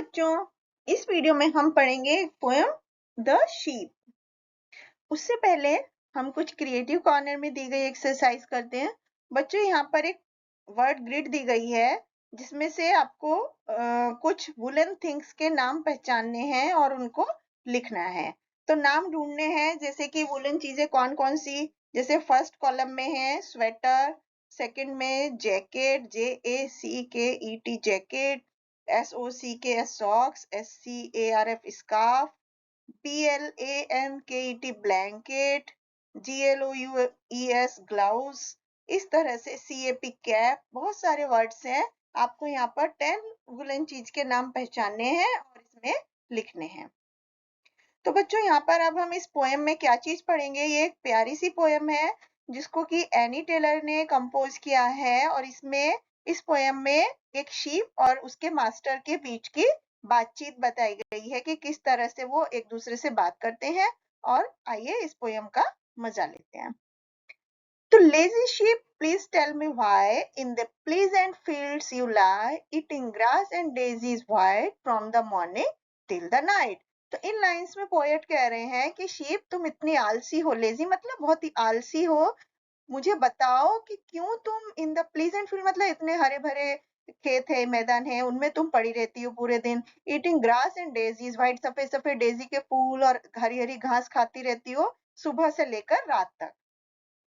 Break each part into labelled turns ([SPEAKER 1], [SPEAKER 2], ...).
[SPEAKER 1] बच्चों, इस वीडियो में हम पढ़ेंगे पोयम द शीप। उससे पहले हम कुछ क्रिएटिव कॉर्नर में दी गई एक्सरसाइज करते हैं। बच्चों, यहाँ पर एक वर्ड ग्रिड दी गई है जिसमें से आपको कुछ वुलन थिंग्स के नाम पहचानने हैं और उनको लिखना है। तो नाम ढूंढने हैं, जैसे कि वुलन चीजें कौन कौन सी। जैसे फर्स्ट कॉलम में है स्वेटर, सेकंड में jacket, JACKET jacket, SOCK socks, SCARF scarf, BLANKET blanket, GLOUES gloves. इस तरह से CAP कैप। बहुत सारे वर्ड्स हैं। आपको यहाँ पर 10 वुलन चीज के नाम पहचानने हैं और इसमें लिखने हैं। तो बच्चों, यहाँ पर अब हम इस पोएम में क्या चीज पढ़ेंगे। ये एक प्यारी सी पोएम है जिसको कि एनी टेलर ने कंपोज किया है और इसमें इस पोएम में एक शीप और उसके मास्टर के बीच की बातचीत बताई गई है कि किस तरह से वो एक दूसरे से बात करते हैं। और आइए इस पोएम का मजा लेते हैं। तो lazy sheep, please tell me why in the pleasant fields you lie, eating grass and daisies white from the morning till the night। तो इन लाइंस में पोएट कह रहे हैं कि शीप तुम इतनी आलसी हो, लेजी मतलब बहुत ही आलसी हो। मुझे बताओ कि क्यों तुम इन द प्लीजेंट फील्ड मतलब इतने हरे भरे खेत है, मैदान है, उनमें तुम पड़ी रहती हो पूरे दिन। Eating grass and daisies white, सफेद सफेद डेजी के फूल और हरी हरी घास खाती रहती हो सुबह से लेकर रात तक।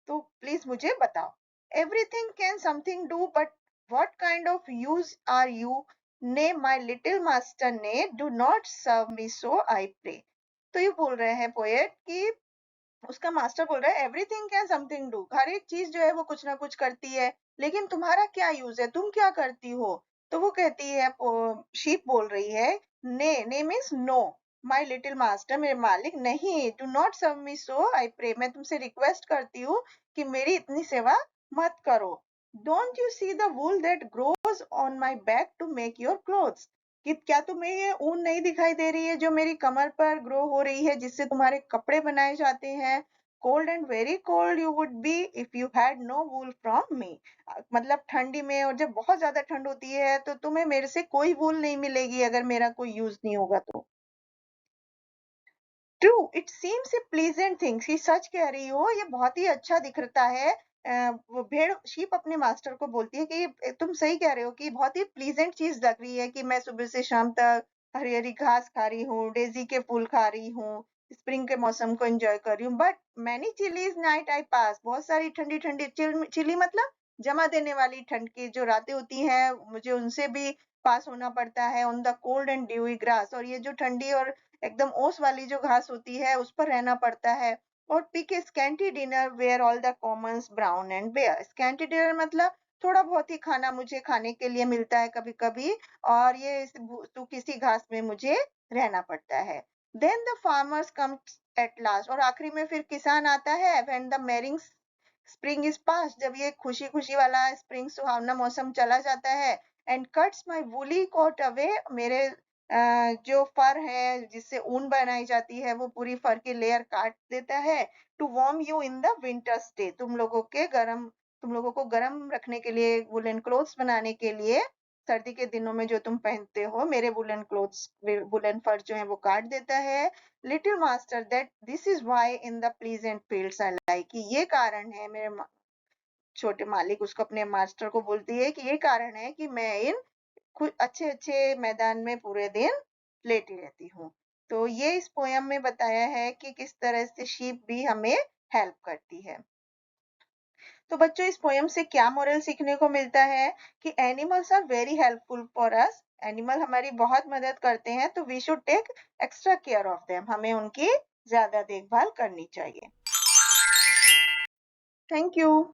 [SPEAKER 1] तो प्लीज मुझे बताओ। Everything can something do but what kind of use are you, nay my little master nay do not serve me so I pray. तो ये बोल रहे हैं पोएट कि उसका मास्टर बोल रहा है एवरीथिंग कैन समथिंग डू, हर एक चीज जो है वो कुछ ना कुछ करती है, लेकिन तुम्हारा क्या यूज है, तुम क्या करती हो। तो वो कहती है, शीप बोल रही है, nay means no, my little master मेरे मालिक नहीं, do not serve me so I pray, मैं तुमसे रिक्वेस्ट करती हूँ कि मेरी इतनी सेवा मत करो। Don't you see the wool that grows on my back to make your clothes, कि क्या तुम्हें ये ऊन नहीं दिखाई दे रही है जो मेरी कमर पर ग्रो हो रही है जिससे तुम्हारे कपड़े बनाए जाते हैं। Cold and very cold you would be if you had no wool from me, मतलब ठंडी में और जब बहुत ज्यादा ठंड होती है तो तुम्हें मेरे से कोई वूल नहीं मिलेगी अगर मेरा कोई यूज नहीं होगा तो। True it seems A pleasant thing, ये सच कह रही हो, ये बहुत ही अच्छा दिखता है। वो भेड़ शीप अपने मास्टर को बोलती है कि तुम सही कह रहे हो कि बहुत ही प्लीजेंट चीज लग रही है कि मैं सुबह से शाम तक हरी हरी घास खा रही हूँ, डेजी के फूल खा रही हूँ, स्प्रिंग के मौसम को एंजॉय कर रही हूँ। But many chilly night I pass, बहुत सारी ठंडी ठंडी चिली मतलब जमा देने वाली ठंड की जो रातें होती हैं मुझे उनसे भी पास होना पड़ता है। On the cold and dewy grass, और ये जो ठंडी और एकदम ओस वाली जो घास होती है उस पर रहना पड़ता है। और pick scanty dinner where all the commons brown and bare, scanty dinner मतलब थोड़ा बहुत ही खाना मुझे खाने के लिए मिलता है कभी कभी, और ये सूखी सी घास में मुझे रहना पड़ता है। Then the farmers come at last, और आखिरी में फिर किसान आता है। When the merry spring is past, जब ये खुशी खुशी वाला स्प्रिंग सुहावना मौसम चला जाता है। And cuts my woolly coat away, मेरे जो फर है जिससे ऊन बनाई जाती है वो पूरी फर की लेयर काट देता है। To warm you in the winter's day, तुम लोगों को गर्म रखने के लिए, वुलन क्लोथ्स बनाने के लिए सर्दी के दिनों में जो तुम पहनते हो मेरे वुलन क्लोथ्स, वुलन फर जो है वो काट देता है। Little master that this is why in the pleasant fields I like, ये कारण है मेरे छोटे मालिक उसको अपने मास्टर को बोलती है कि ये कारण है कि मैं इन अच्छे अच्छे मैदान में पूरे दिन लेटी रहती हूँ। तो ये इस पोयम में बताया है कि किस तरह से शीप भी हमें हेल्प करती है। तो बच्चों, इस पोयम से क्या मोरल सीखने को मिलता है कि animals are very helpful for us, animal हमारी बहुत मदद करते हैं, तो we should take extra care of them, हमें उनकी ज्यादा देखभाल करनी चाहिए। Thank you.